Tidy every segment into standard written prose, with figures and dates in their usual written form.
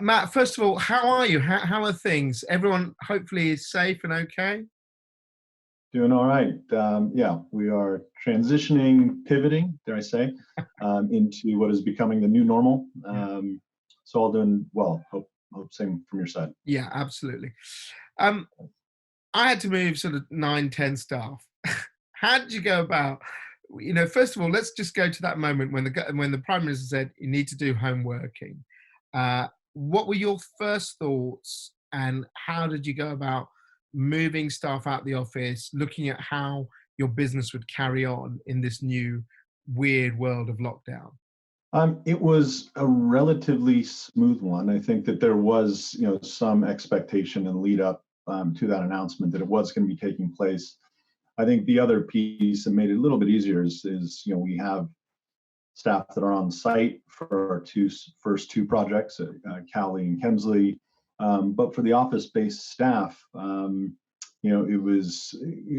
Matt, first of all, how are you? How are things? Everyone hopefully is safe and okay? Doing all right. Yeah, we are transitioning, pivoting, dare I say, into what is becoming the new normal. So all doing well. Hope same from your side. Yeah, absolutely. Um, I had to move sort of 9, 10 staff. How did you go about, first of all, let's just go to that moment when the Prime Minister said you need to do home working. What were your first thoughts and how did you go about moving staff out the office, looking at how your business would carry on in this new weird world of lockdown? It was a relatively smooth one. I think that there was, some expectation and lead up to that announcement that it was going to be taking place. I think the other piece that made it a little bit easier is we have staff that are on site for our first two projects, Cowley and Kemsley. But for the office-based staff, it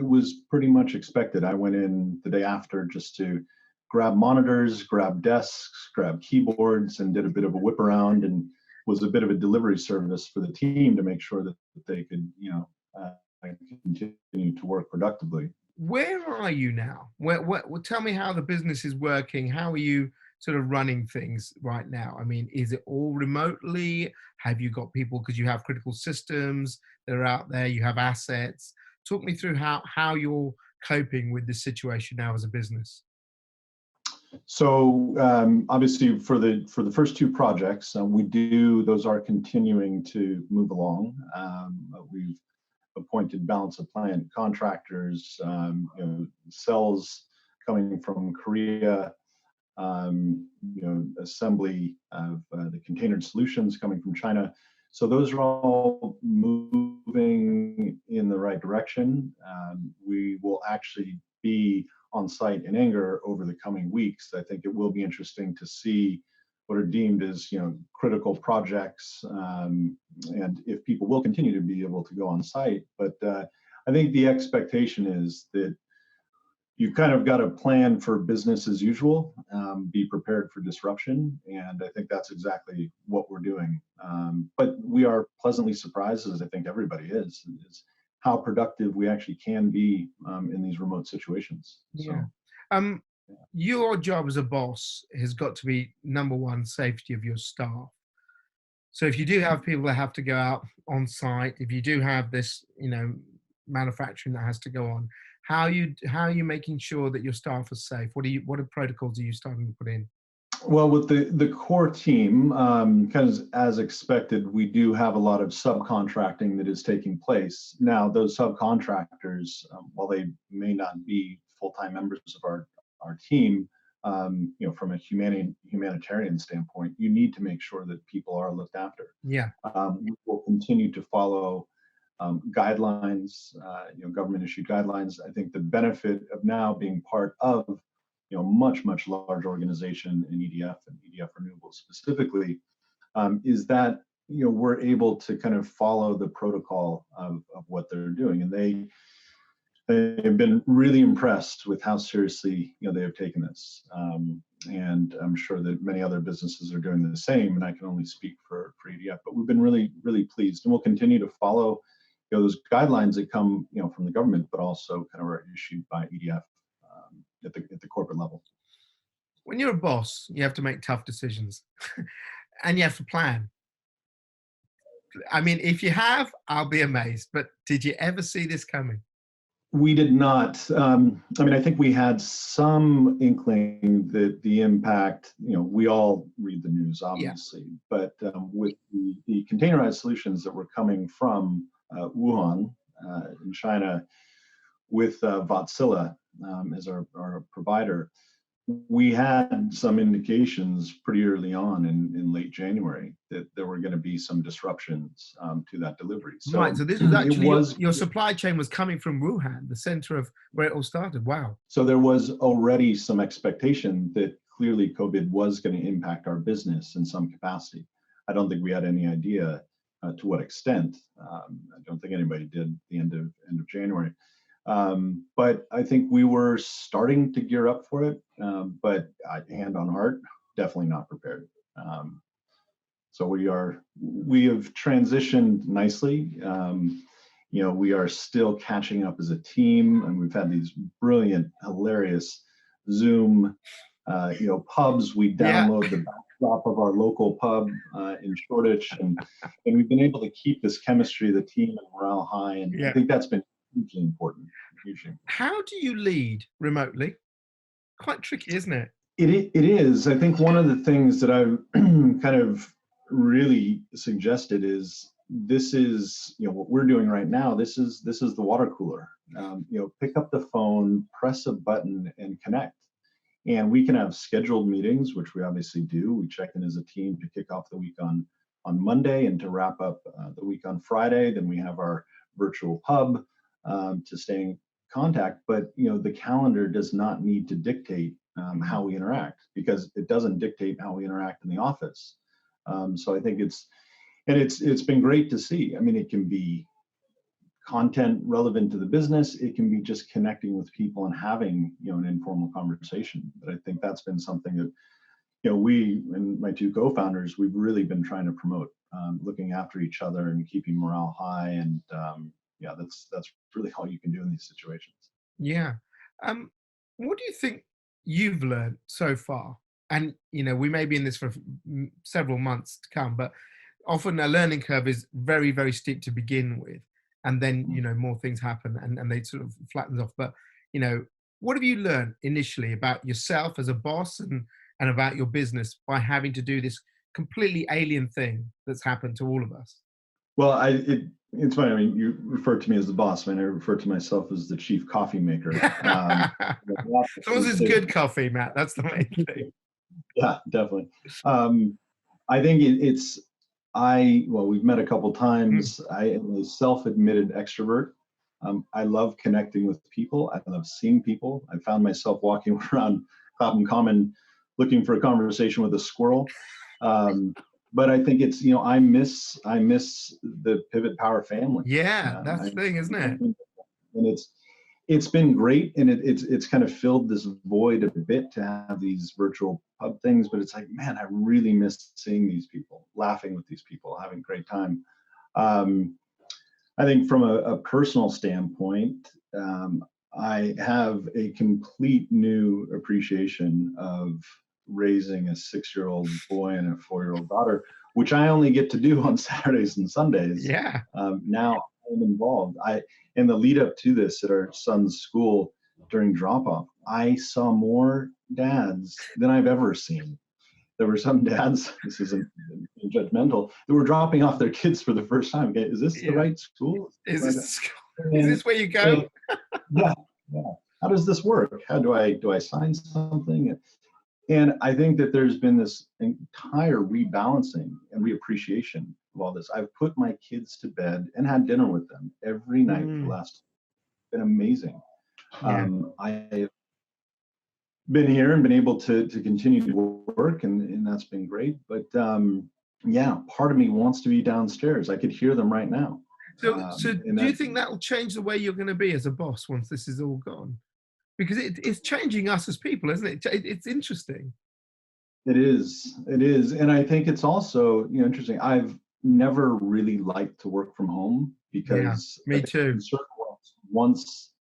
was pretty much expected. I went in the day after just to grab monitors, grab desks, grab keyboards, and did a bit of a whip around, and was a bit of a delivery service for the team to make sure that they could, continue to work productively. Where are you now? Tell me how the business is working. How are you sort of running things right now? I mean, is it all remotely? Have you got people because you have critical systems that are out there? You have assets. Talk me through how you're coping with this situation now as a business. So obviously for the first two projects, those are continuing to move along. We've appointed balance of plant contractors, cells coming from Korea, assembly of the containered solutions coming from China. So those are all moving in the right direction. We will actually be on site in Anger over the coming weeks. I think it will be interesting to see what are deemed as critical projects, and if people will continue to be able to go on site. But I think the expectation is that you kind of got to plan for business as usual, be prepared for disruption, and I think that's exactly what we're doing. But we are pleasantly surprised, as I think everybody is how productive we actually can be in these remote situations. Yeah. So, Your job as a boss has got to be number one, safety of your staff. So if you do have people that have to go out on site, if you do have this, manufacturing that has to go on, how are you making sure that your staff are safe? What protocols are you starting to put in? well, with the core team, kind of as expected, we do have a lot of subcontracting that is taking place. Now, those subcontractors, while they may not be full-time members of our team, from a humanitarian standpoint, you need to make sure that people are looked after. Yeah. We will continue to follow guidelines, government issued guidelines. I think the benefit of now being part of much larger organization in EDF and EDF Renewables specifically, is that we're able to kind of follow the protocol of what they're doing, and they have been really impressed with how seriously they have taken this, and I'm sure that many other businesses are doing the same. And I can only speak for EDF, but we've been really pleased, and we'll continue to follow those guidelines that come from the government, but also kind of are issued by EDF at the corporate level. When you're a boss, you have to make tough decisions and you have to plan. I mean, if you have, I'll be amazed. But did you ever see this coming? We did not. I think we had some inkling that the impact, we all read the news, obviously, but with the containerized solutions that were coming from Wuhan in China with Vatsila as our provider, we had some indications pretty early on in late January that there were going to be some disruptions to that delivery. So, right. So this was actually your supply chain was coming from Wuhan, the center of where it all started. Wow. So there was already some expectation that clearly COVID was going to impact our business in some capacity. I don't think we had any idea to what extent. I don't think anybody did at the end of January. But I think we were starting to gear up for it, but hand on heart, definitely not prepared. So we have transitioned nicely. We are still catching up as a team, and we've had these brilliant, hilarious Zoom, pubs. We Yeah, download the backdrop of our local pub in Shoreditch, and we've been able to keep this chemistry of the team and morale high, and I yeah. think that's been hugely important. Hugely. How do you lead remotely? Quite tricky, isn't it? It is. I think one of the things that I've kind of really suggested is this is what we're doing right now. This is the water cooler. Pick up the phone, press a button, and connect. And we can have scheduled meetings, which we obviously do. We check in as a team to kick off the week on Monday and to wrap up the week on Friday. Then we have our virtual hub to stay in contact. But the calendar does not need to dictate how we interact, because it doesn't dictate how we interact in the office. So I think it's been great to see. I mean, it can be content relevant to the business. It can be just connecting with people and having an informal conversation. But I think that's been something that we and my two co-founders, we've really been trying to promote, looking after each other and keeping morale high. And that's really all you can do in these situations. Yeah. What do you think you've learned so far? And we may be in this for several months to come, but often a learning curve is very, very steep to begin with, and then more things happen and they sort of flattens off. But what have you learned initially about yourself as a boss and about your business by having to do this completely alien thing that's happened to all of us? Well, it's funny. I mean, you refer to me as the boss. I mean, I refer to myself as the chief coffee maker. As long as it's good coffee, Matt, that's the main thing. Yeah, definitely. I think we've met a couple times. I am a self-admitted extrovert. I love connecting with people. I love seeing people. I found myself walking around Clapham Common looking for a conversation with a squirrel. But I think it's, I miss the Pivot Power family. Yeah, that's the thing, isn't it? And it's been great, and it's kind of filled this void a bit to have these virtual pub things. But it's like, man, I really miss seeing these people, laughing with these people, having a great time. I think from a personal standpoint, I have a complete new appreciation of raising a 6-year-old boy and a 4-year-old daughter, which I only get to do on Saturdays and Sundays. Yeah. Now I'm involved. In the lead up to this at our son's school during drop off, I saw more dads than I've ever seen. There were some dads, this isn't judgmental, that were dropping off their kids for the first time. Okay, is this the right school? Is this where you go? Yeah. How does this work? How do I sign something? And I think that there's been this entire rebalancing and reappreciation of all this. I've put my kids to bed and had dinner with them every night for the last. Been amazing. Yeah. I've been here and been able to continue to work, and that's been great. But part of me wants to be downstairs. I could hear them right now. So do you think that will change the way you're going to be as a boss once this is all gone? Because it's changing us as people, isn't it? It's interesting. It is. And I think it's also, interesting. I've never really liked to work from home because me too. Once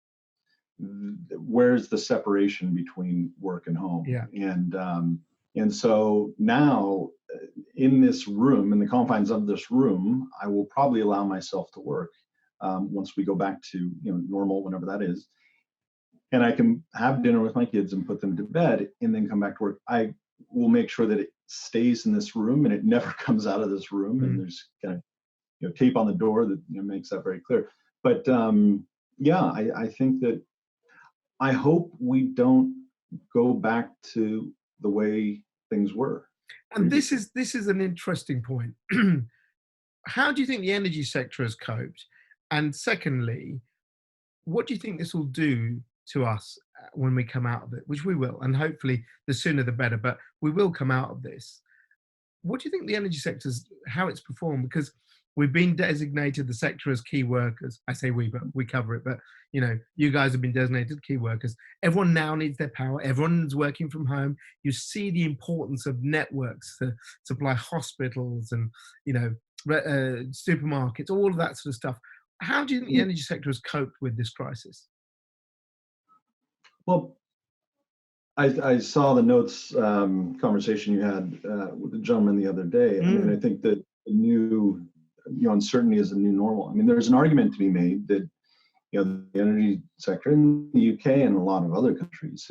where's the separation between work and home? Yeah. And so now in this room, in the confines of this room, I will probably allow myself to work once we go back to normal, whenever that is. And I can have dinner with my kids and put them to bed and then come back to work. I will make sure that it stays in this room and it never comes out of this room. And there's kind of tape on the door that makes that very clear. But I think that I hope we don't go back to the way things were. And this is an interesting point. How do you think the energy sector has coped? And secondly, what do you think this will do to us when we come out of it, which we will, and hopefully the sooner the better, but we will come out of this. What do you think the energy sector's, how it's performed? Because We've been designated the sector as key workers. I say we, but we cover it. But you know, you guys have been designated key workers. Everyone now needs their power. Everyone's working from home. You see the importance of networks to supply hospitals and, you know, supermarkets, all of that sort of stuff. How do you think the energy sector has coped with this crisis? Well, I saw the notes conversation you had with the gentleman the other day. I mean, I think that the new, uncertainty is the new normal. I mean, there's an argument to be made that, the energy sector in the UK and a lot of other countries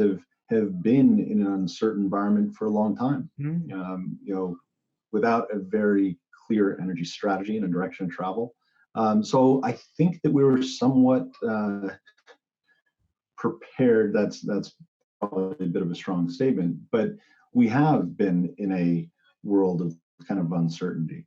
have been in an uncertain environment for a long time. Without a very clear energy strategy and a direction of travel. So I think that we were somewhat prepared. That's probably a bit of a strong statement, but we have been in a world of kind of uncertainty.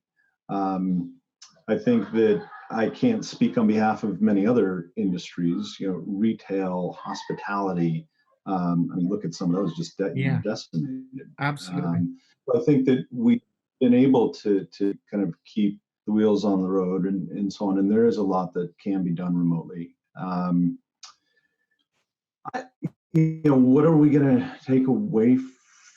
I think that I can't speak on behalf of many other industries, retail, hospitality. I mean, look at some of those just decimated. Absolutely. So I think that we've been able to kind of keep the wheels on the road and so on. And there is a lot that can be done remotely. What are we going to take away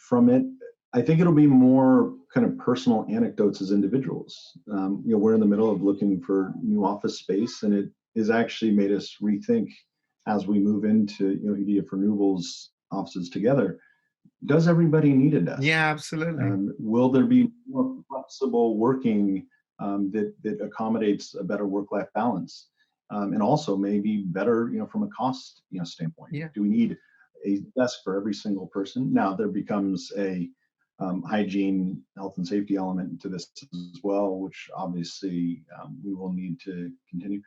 from it? I think it'll be more kind of personal anecdotes as individuals. We're in the middle of looking for new office space, and it has actually made us rethink as we move into EDF Renewables offices together. Does everybody need a desk? Yeah, absolutely. Will there be more flexible working that accommodates a better work-life balance, and also maybe better, from a cost standpoint? Yeah. Do we need a desk for every single person? Now there becomes a hygiene, health, and safety element to this as well, which obviously we will need to continue.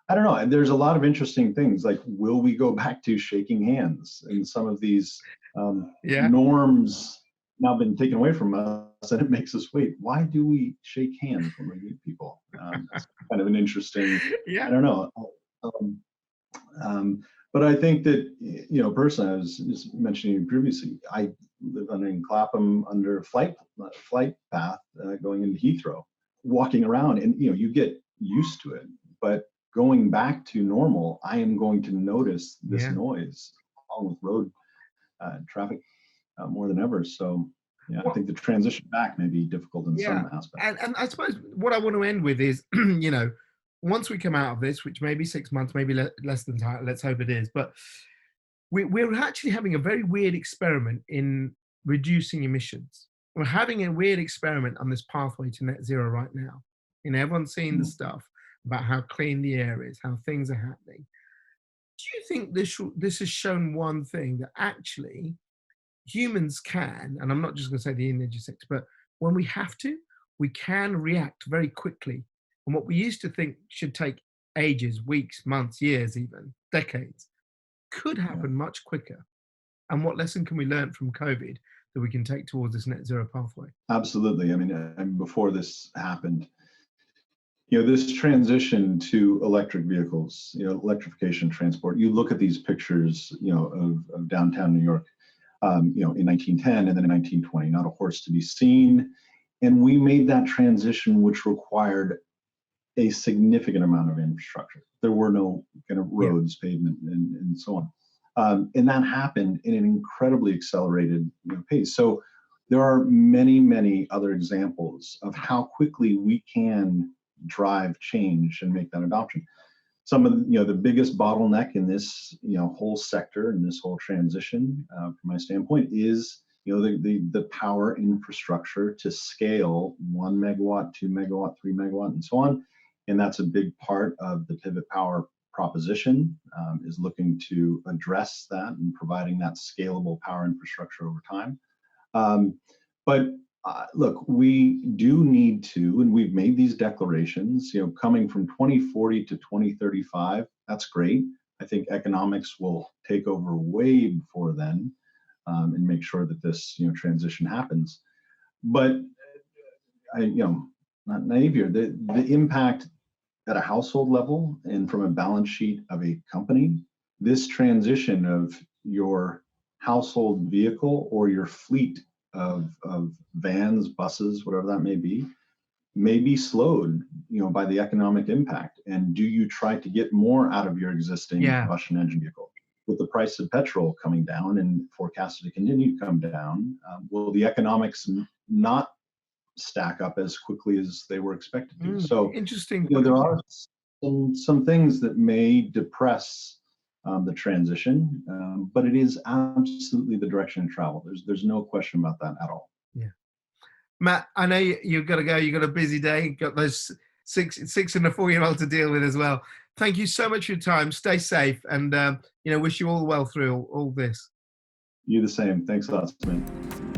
I don't know. And there's a lot of interesting things, like, will we go back to shaking hands? And some of these norms now been taken away from us, and it makes us wait. Why do we shake hands when we meet people? It's kind of an interesting. I don't know. But I think that, personally, I was just mentioning previously, I live in Clapham under a flight path going into Heathrow, walking around, and you get used to it. But going back to normal, I am going to notice this noise along with road traffic more than ever. So I think the transition back may be difficult in some aspects. And I suppose what I want to end with is, once we come out of this, which may be 6 months, maybe less than time, let's hope it is, but we're actually having a very weird experiment in reducing emissions. We're having a weird experiment on this pathway to net zero right now. Everyone's seeing the stuff about how clean the air is, how things are happening. Do you think this has shown one thing, that actually humans can, and I'm not just going to say the energy sector, but when we have to, we can react very quickly. And what we used to think should take ages, weeks, months, years, even decades, could happen much quicker. And what lesson can we learn from COVID that we can take towards this net zero pathway? Absolutely. I mean, before this happened, this transition to electric vehicles, electrification transport, you look at these pictures, of downtown New York, in 1910 and then in 1920, not a horse to be seen. And we made that transition, which required a significant amount of infrastructure. There were no kind of roads, pavement, and so on. And that happened in an incredibly accelerated pace. So there are many, many other examples of how quickly we can drive change and make that adoption. Some of the biggest bottleneck in this whole sector and this whole transition, from my standpoint, is the power infrastructure to scale 1 megawatt, 2 megawatt, 3 megawatt, and so on. And that's a big part of the Pivot Power proposition, is looking to address that and providing that scalable power infrastructure over time. But look, we do need to, and we've made these declarations, coming from 2040 to 2035, that's great. I think economics will take over way before then, and make sure that this, transition happens. But not naive here, the impact at a household level and from a balance sheet of a company, this transition of your household vehicle or your fleet of vans, buses, whatever that may be, may be slowed, by the economic impact. And do you try to get more out of your existing Yeah. combustion engine vehicle? With the price of petrol coming down and forecasted to continue to come down, will the economics not stack up as quickly as they were expected to? So, Interesting there point. are some things that may depress the transition, but it is absolutely the direction of travel. There's no question about that at all. Yeah. Matt, I know you've got to go. You've got a busy day. You've got those six and a 4-year-old to deal with as well. Thank you so much for your time. Stay safe, and wish you all well through all this. You the same. Thanks a lot, Smith.